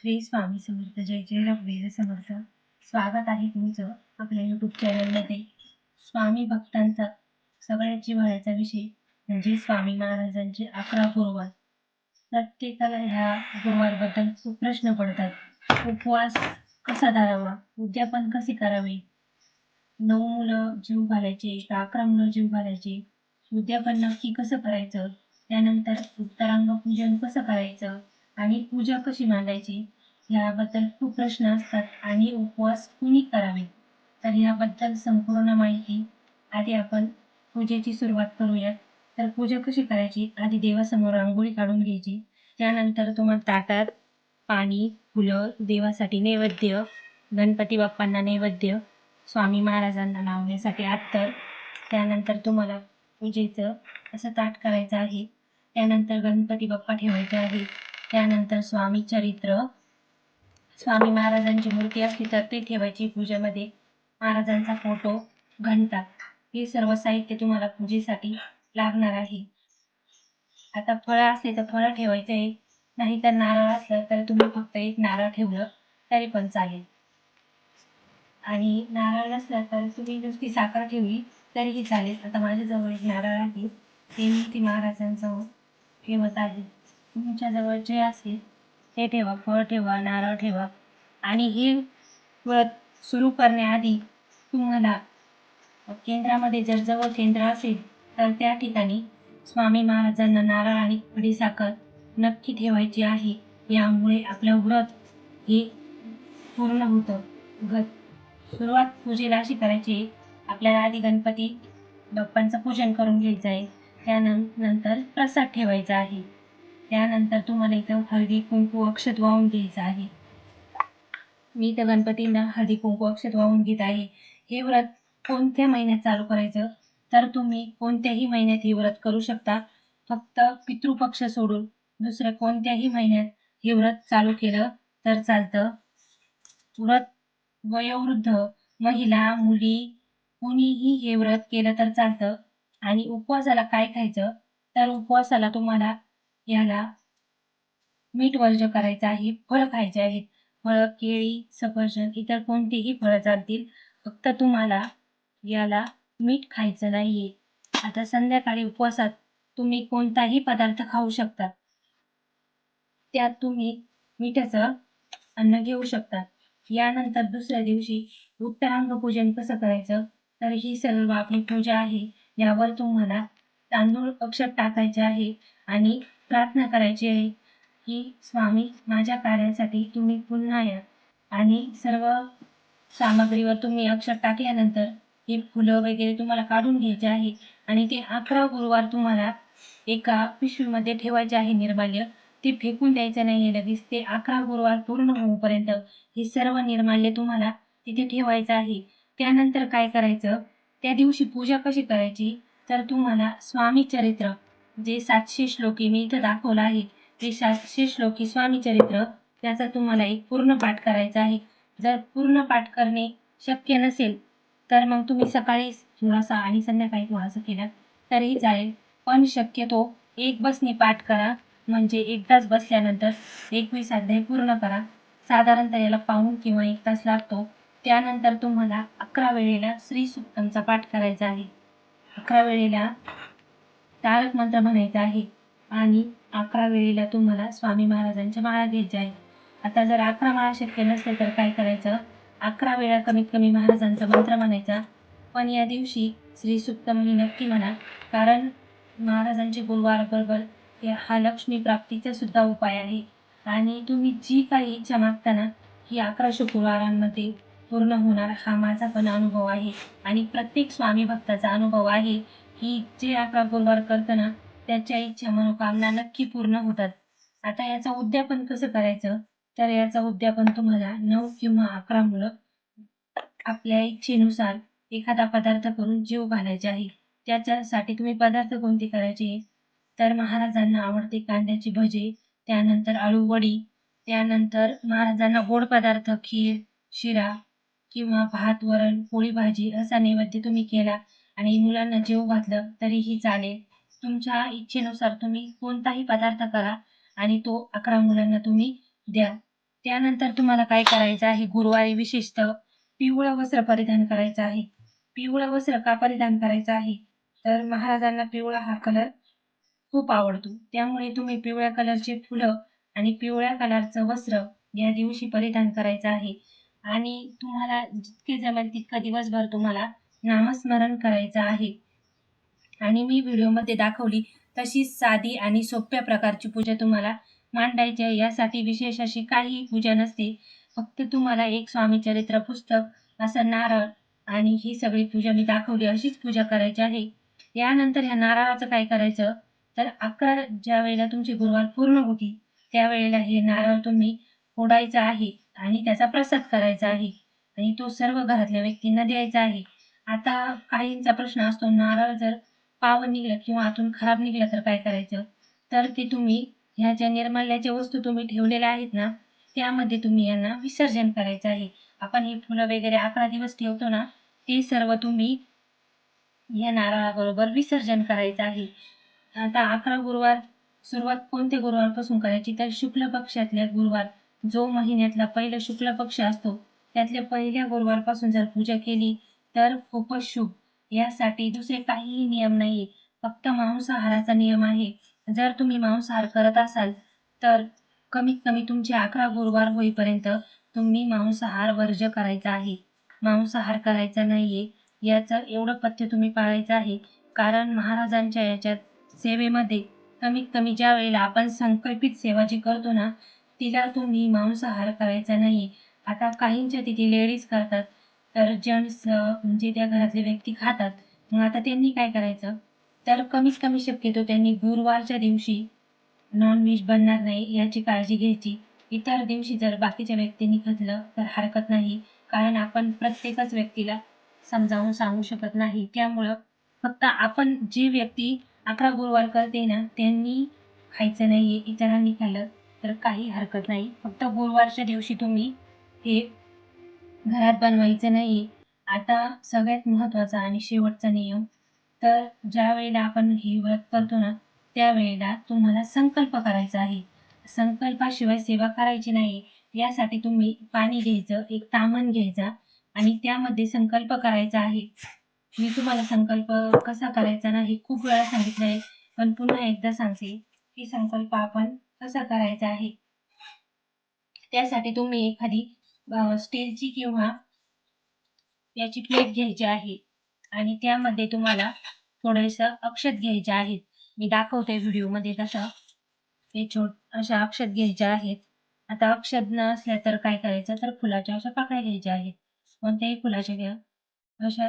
श्री स्वामी समर्थ. जय जय रघुवीर समर्थ. स्वागत आहे तुमचं आपल्या यूट्यूब चॅनलमध्ये. स्वामी भक्तांचा सगळ्यात जिव्हाळ्याचा विषय म्हणजे स्वामी महाराजांचे 11 गुरुवार. प्रत्येकाला ह्या गुरुवारबद्दल खूप प्रश्न पडतात. उपवास कसा धरावा, उद्यापन कसे करावे, 9 मुलं जीव घालायचे का 11 मुलं जीव घालायचे, उद्यापन नक्की कसं करायचं, त्यानंतर उत्तरांग पूजन कसं करायचं आणि पूजा कशी मांडायची, याबद्दल खूप प्रश्न असतात. आणि उपवास कुणी करावे, तर याबद्दल संपूर्ण माहिती आधी आपण पूजेची सुरुवात करूयात. तर पूजा कशी करायची, आधी देवासमोर रांगोळी काढून घ्यायची. त्यानंतर तुम्हाला ताटात पाणी, फुलं, देवासाठी नैवेद्य, गणपती बाप्पांना नैवेद्य, स्वामी महाराजांना लावण्यासाठी अत्तर, त्यानंतर तुम्हाला पूजेचं असं ताट करायचं आहे. त्यानंतर गणपती बाप्पा ठेवायचे आहे. त्यानंतर स्वामी चरित्र, स्वामी महाराजांची मूर्ती असली तर ते ठेवायची पूजेमध्ये, महाराजांचा फोटो, घंटा, हे सर्व साहित्य तुम्हाला पूजेसाठी लागणार आहे. आता फळं असले तर फळं ठेवायचे आहे, नाही तर नारळ असलं तर तुम्ही फक्त एक नारळ ठेवलं तरी पण चालेल. आणि नारळ नसला तर तुम्ही नुसती साखर ठेवली तरीही चालेल. आता माझ्याजवळ एक नारळ आहे, ते मी ती महाराजांजवळ ठेवत आहे. तुमच्याजवळ जे असेल ते ठेवा, फळ ठेवा, नारळ ठेवा. आणि हे व्रत सुरू करण्याआधी तुम्हाला केंद्रामध्ये जर जवळ केंद्र असेल तर त्या ठिकाणी स्वामी महाराजांना नारळ आणि खडीसाखर नक्की ठेवायची आहे. यामुळे आपलं व्रत हे पूर्ण होतं. सुरुवात पूजेला अशी करायची, आपल्याला आधी गणपती बाप्पांचं पूजन करून घ्यायचं आहे. त्यानंतर प्रसाद ठेवायचा आहे. त्यानंतर तुम्हाला इथं हळदी कुंकू अक्षत वाहून घ्यायचं आहे. मी इथं गणपतींना हळदी कुंकू अक्षत वाहून घेत आहे. हे व्रत कोणत्या महिन्यात चालू करायचं, तर तुम्ही कोणत्याही महिन्यात हे व्रत करू शकता. फक्त पितृपक्ष सोडून दुसऱ्या कोणत्याही महिन्यात हे व्रत चालू केलं तर चालतं. व्रत वयोवृद्ध, महिला, मुली कोणीही हे व्रत केलं तर चालतं. आणि उपवासाला काय खायचं, तर उपवासाला तुम्हाला याला मीठ वर्ज करायचं आहे. फळं खायचे आहेत. फळं, केळी, सफरचंद, इतर कोणतीही फळं चालतील. फक्त तुम्हाला याला मीठ खायचं नाहीये. आता संध्याकाळी उपवासात तुम्ही कोणताही पदार्थ खाऊ शकता, त्यात तुम्ही मिठाचं अन्न घेऊ शकता. यानंतर दुसऱ्या दिवशी उत्तरांग पूजन कसं करायचं, तर ही सर्व आपली पूजा आहे. यावर तुम्हाला तांदूळ अक्षत टाकायचे आहे आणि प्रार्थना करायची आहे की स्वामी माझ्या कार्यासाठी तुम्ही पुन्हा या. आणि सर्व सामग्रीवर तुम्ही अक्षत टाकल्यानंतर हे फुलं वगैरे तुम्हाला काढून घ्यायचे आहे. आणि ते 11 गुरुवार तुम्हाला एका पिशवीमध्ये ठेवायचे आहे निर्माल्य. ते फेकून द्यायचं नाही लगेच. ते 11 गुरुवार पूर्ण होईपर्यंत हे सर्व निर्माल्य तुम्हाला तिथे ठेवायचं आहे. त्यानंतर काय करायचं, त्या दिवशी पूजा कशी करायची, तर तुम्हाला स्वामी चरित्र जे 700 श्लोकी मी इथं दाखवलं आहे, ते 700 श्लोकी स्वामी चरित्र त्याचा तुम्हाला एक पूर्ण पाठ करायचा आहे. जर पूर्ण पाठ करणे शक्य नसेल तर मग तुम्ही सकाळी थोडासा आणि संध्याकाळी थोडासा केला तरीही चालेल. पण शक्यतो एक बसनी पाठ करा, म्हणजे एकदाच बसल्यानंतर 21 अध्याय पूर्ण करा. साधारणतः याला पाऊण किंवा 1 तास लागतो. त्यानंतर तुम्हाला 11 वेळेला श्री सुक्तमचा पाठ करायचा आहे. 11 वेळेला तारक मंत्र म्हणायचा आहे आणि 11 वेळेला तुम्हाला स्वामी महाराजांच्या माळा घ्यायच्या आहेत. आता जर 11 माळा शक्य नसेल तर काय करायचं, 11 वेळा कमीत कमी महाराजांचा मंत्र म्हणायचा. पण या दिवशी श्री सुक्तम ही नक्की म्हणा, कारण महाराजांचे गुरुवार बरोबर हा लक्ष्मी प्राप्तीचा सुद्धा उपाय आहे. आणि तुम्ही जी काही इच्छा मागता ना, ही 11 शुक्रवारांमध्ये पूर्ण होणार, हा माझा पण अनुभव आहे आणि प्रत्येक स्वामी भक्ताचा अनुभव आहे की जे 11 गुरुवार करतं ना, त्याच्या इच्छा मनोकामना नक्की पूर्ण होतात. आता याचं उद्यापन कसं करायचं, तर याचं उद्यापन तुम्हाला 9 किंवा 11 मुलं आपल्या इच्छेनुसार एखादा पदार्थ करून जेवू घालायचे आहे. त्याच्यासाठी तुम्ही पदार्थ कोणते करायचे, तर महाराजांना आवडते कांद्याची भजी, त्यानंतर आळू वडी, त्यानंतर महाराजांना गोड पदार्थ खीर, शिरा किंवा भात, वरण, पोळी भाजी असा नैवेद्य तुम्ही केला आणि मुलांना जेवू घातलं तरीही चालेल. तुमच्या इच्छेनुसार तुम्ही कोणताही पदार्थ करा आणि तो 11 मुलांना तुम्ही द्या. त्यानंतर तुम्हाला काय करायचं आहे, गुरुवारी विशेषतः पिवळं वस्त्र परिधान करायचं आहे. पिवळं वस्त्र का परिधान करायचं आहे, तर महाराजांना पिवळा हा कलर खूप आवडतो. त्यामुळे तुम्ही पिवळ्या कलरची फुलं आणि पिवळ्या कलरचं वस्त्र या दिवशी परिधान करायचं आहे. आणि तुम्हाला जितके जमेल तितकं दिवसभर तुम्हाला नामस्मरण करायचं आहे. आणि मी व्हिडिओमध्ये दाखवली तशी साधी आणि सोप्या प्रकारची पूजा तुम्हाला मांडायची आहे. यासाठी विशेष अशी काहीही पूजा नसते. फक्त तुम्हाला एक स्वामी चरित्र पुस्तक, असा नारळ आणि ही सगळी पूजा मी दाखवली अशीच पूजा करायची आहे. यानंतर ह्या नारळाचं काय करायचं, तर 11 ज्यावेळेला तुमचे गुरुवार पूर्ण होतील, त्यावेळेला हे नारळ तुम्ही फोडायचं आहे आणि त्याचा प्रसाद करायचा आहे आणि तो सर्व घरातल्या व्यक्तींना द्यायचा आहे. आता काहींचा प्रश्न असतो, नारळ जर पावन निघालं किंवा आतून खराब निघालं तर काय करायचं? तर ते तुम्ही ह्या ज्या निर्माल्याच्या वस्तू तुम्ही ठेवलेल्या आहेत ना, त्यामध्ये तुम्ही यांना विसर्जन करायचं आहे. आपण ही फुलं वगैरे 11 दिवस ठेवतो ना, ते सर्व तुम्ही या नारळाबरोबर विसर्जन करायचं आहे. आता 11 गुरुवार सुरुवात कोणत्या गुरुवारपासून करायची, तर शुक्ल पक्षातल्या गुरुवार, जो महिन्यातला पहिला शुक्ल पक्ष असतो, त्यातल्या पहिल्या गुरुवारपासून जर पूजा केली तर खूपच शुभ. यासाठी दुसरे काहीही नियम नाहीये. फक्त मांसाहाराचा नियम आहे. जर तुम्ही मांसाहार करत असाल, तर कमीत कमी तुमचे 11 गुरुवार होईपर्यंत तुम्ही मांसाहार वर्ज्य करायचा आहे. मांसाहार करायचा नाहीये. याचं एवढं पथ्य तुम्ही पाळायचं आहे. कारण महाराजांच्या याच्यात सेवेमध्ये कमीत कमी ज्या वेळेला आपण संकल्पित सेवा जी करतो ना, तिला तुम्ही मांसाहार करायचा नाही. आता काहींच्या तिथे लेडीज करतात, तर जेंट्स म्हणजे त्या घरातले व्यक्ती खातात. मग आता त्यांनी काय करायचं, तर कमीत कमी शक्यतो त्यांनी गुरुवारच्या दिवशी नॉन-व्हेज बनणार नाही याची काळजी घ्यायची. इतर दिवशी जर बाकीच्या व्यक्तींनी खाल्लं तर हरकत नाही. कारण आपण प्रत्येकच व्यक्तीला समजावून सांगू शकत नाही. त्यामुळं फक्त आपण जी व्यक्ती 11 गुरुवार करते ना, त्यांनी खायचं नाहीये. इतरांनी खाल्लं तर काही हरकत नाही. फक्त गुरुवारच्या दिवशी तुम्ही हे घरात बनवायचं नाही. आता सगळ्यात महत्त्वाचा आणि शेवटचा नियम, तर ज्यावेळेला आपण हे व्रत करतो ना, त्यावेळेला तुम्हाला संकल्प करायचा आहे. संकल्पाशिवाय सेवा करायची नाही. यासाठी तुम्ही पाणी घ्यायचं, एक ताम्हण घ्यायचा आणि त्यामध्ये संकल्प करायचा आहे. मी तुम्हाला संकल्प कसा करायचा ना, हे खूप वेळा सांगितलं आहे, पण पुन्हा एकदा सांगते, की संकल्प आपण कसा करायचा आहे. त्यासाठी तुम्ही एखादी स्टीलची किंवा याची प्लेट घ्यायची आहे आणि त्यामध्ये तुम्हाला थोडेसं अक्षत घ्यायचे आहेत. मी दाखवते व्हिडिओमध्ये तसं. हे अशा अक्षत घ्यायच्या आहेत. आता अक्षत नसल्या तर काय करायचं, तर फुलाच्या अशा पाकळ्या घ्यायच्या आहेत. कोणत्याही फुलाच्या घ्या. अशा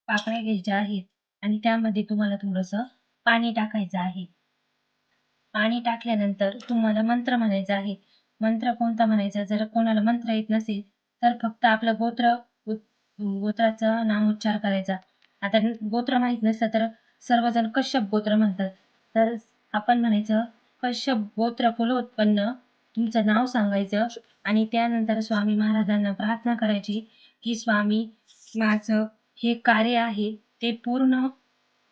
पाकळ्या घ्यायच्या आहेत आणि त्यामध्ये तुम्हाला थोडंसं पाणी टाकायचं आहे. पाणी टाकल्यानंतर तुम्हाला मंत्र म्हणायचा आहे. मंत्र कोणता म्हणायचा? जर कोणाला मंत्र येत नसेल, तर फक्त आपलं गोत्राचा नामोच्चार करायचा. आता गोत्र माहीत नसलं तर सर्वजण कश्यप गोत्र म्हणतात. तर आपण म्हणायचं, कश्यप गोत्र कुलोत्पन्न, तुमचं नाव सांगायचं आणि त्यानंतर स्वामी महाराजांना प्रार्थना करायची, की स्वामी, माझं हे कार्य आहे ते पूर्ण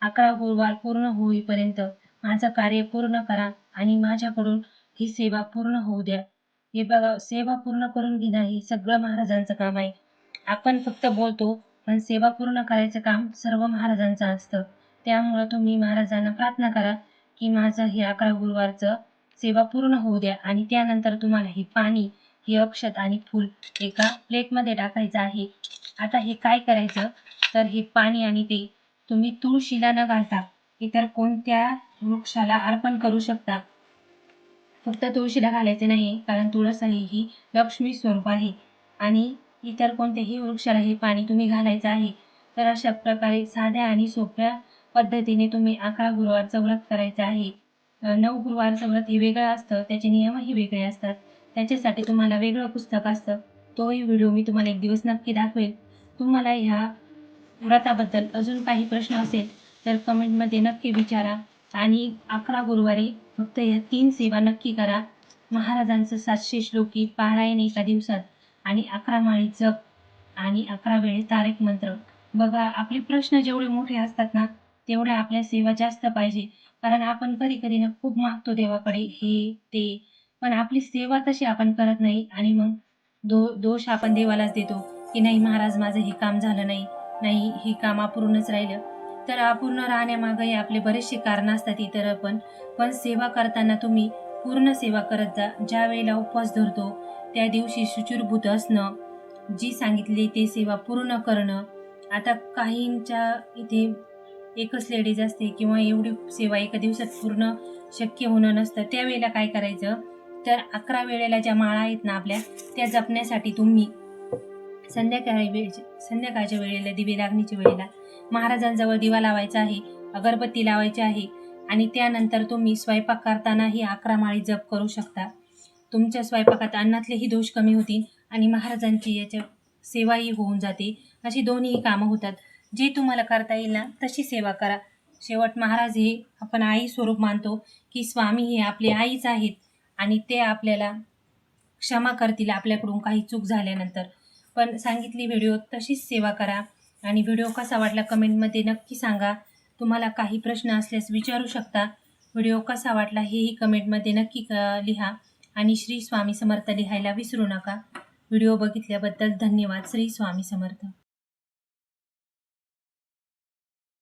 11 गुरुवार पूर्ण होईपर्यंत माझं कार्य पूर्ण करा आणि माझ्याकडून ही सेवा पूर्ण होऊ द्या. हे बघा, सेवा पूर्ण करून घेणं हे सगळं महाराजांचं काम आहे. आपण फक्त बोलतो, पण सेवा पूर्ण करायचं काम सर्व महाराजांचं असतं. त्यामुळं तुम्ही महाराजांना प्रार्थना करा, की माझं हे 11 गुरुवारचं सेवा पूर्ण होऊ द्या आणि त्यानंतर तुम्हाला हे पाणी, हे अक्षत आणि फूल एका प्लेटमध्ये टाकायचं आहे. आता हे काय करायचं, तर हे पाणी आणि ते तुम्ही तुळशीला न घालता इतर कोणत्या वृक्षाला अर्पण करू शकता. फक्त तुळशीला घालायचे नाही, कारण तुळस ही लक्ष्मी स्वरूप आहे आणि इतर कोणत्याही वृक्षाला हे पाणी तुम्ही घालायचं आहे. तर अशा प्रकारे साध्या आणि सोप्या पद्धतीने तुम्ही 11 गुरुवारचं व्रत करायचं आहे. 9 गुरुवारचं व्रत हे वेगळं असतं, त्याचे नियमही वेगळे असतात. त्याच्यासाठी तुम्हाला वेगळं पुस्तक असतं. तोही व्हिडिओ मी तुम्हाला एक दिवस नक्की दाखवेल. तुम्हाला ह्या व्रताबद्दल अजून काही प्रश्न असेल तर कमेंटमध्ये नक्की विचारा आणि 11 गुरुवारी फक्त या 3 सेवा नक्की करा. महाराजांचं 700 श्लोकी पारायण एका दिवसात आणि 11 माळी जप आणि 11 वेळेस तारक मंत्र. बघा, आपले प्रश्न जेवढे मोठे असतात ना, तेवढ्या आपल्या सेवा जास्त पाहिजे. कारण आपण कधी-कधी ना खूप मागतो देवाकडे हे, ते. पण आपली सेवा तशी आपण करत नाही आणि मग दोष आपण देवालाच देतो की नाही महाराज माझं हे काम झालं नाही, नाही हे काम अपूर्णच राहिलं. तर अपूर्ण राहण्यामागंही आपले बरेचसे कारण असतात इतर पण सेवा करताना तुम्ही पूर्ण सेवा करत जा. ज्या वेळेला उपवास धरतो त्या दिवशी शुचिर्भूत असणं, जी सांगितली ते सेवा पूर्ण करणं. आता काहींच्या इथे एकच लेडीज असते किंवा एवढी सेवा एका दिवसात पूर्ण शक्य होणं नसतं. त्यावेळेला काय करायचं, तर 11 वेळेला ज्या माळा आहेत ना आपल्या, त्या जपण्यासाठी तुम्ही संध्याकाळच्या वेळेला दिवे लागणीच्या वेळेला महाराजांजवळ दिवा लावायचा आहे, अगरबत्ती लावायची आहे आणि त्यानंतर तुम्ही स्वयंपाक करतानाही 11 माळी जप करू शकता. तुमच्या स्वयंपाकात अन्नातलेही दोष कमी होतील आणि महाराजांची याच्या सेवाही होऊन जाते. अशी दोन्ही कामं होतात. जे तुम्हाला करता येईल ना तशी सेवा करा. शेवट महाराज हे आपण आई स्वरूप मानतो की स्वामी हे आपले आईच आहेत आणि ते आपल्याला क्षमा करतील आपल्याकडून काही चूक झाल्यानंतर. पण सांगितली व्हिडिओ तशीच सेवा करा आणि व्हिडिओ कसा वाटला कमेंटमध्ये नक्की सांगा. तुम्हाला काही प्रश्न असल्यास विचारू शकता. व्हिडिओ कसा वाटला हेही कमेंटमध्ये नक्की लिहा आणि श्री स्वामी समर्थ लिहायला विसरू नका. व्हिडिओ बघितल्याबद्दल धन्यवाद. श्री स्वामी समर्थ.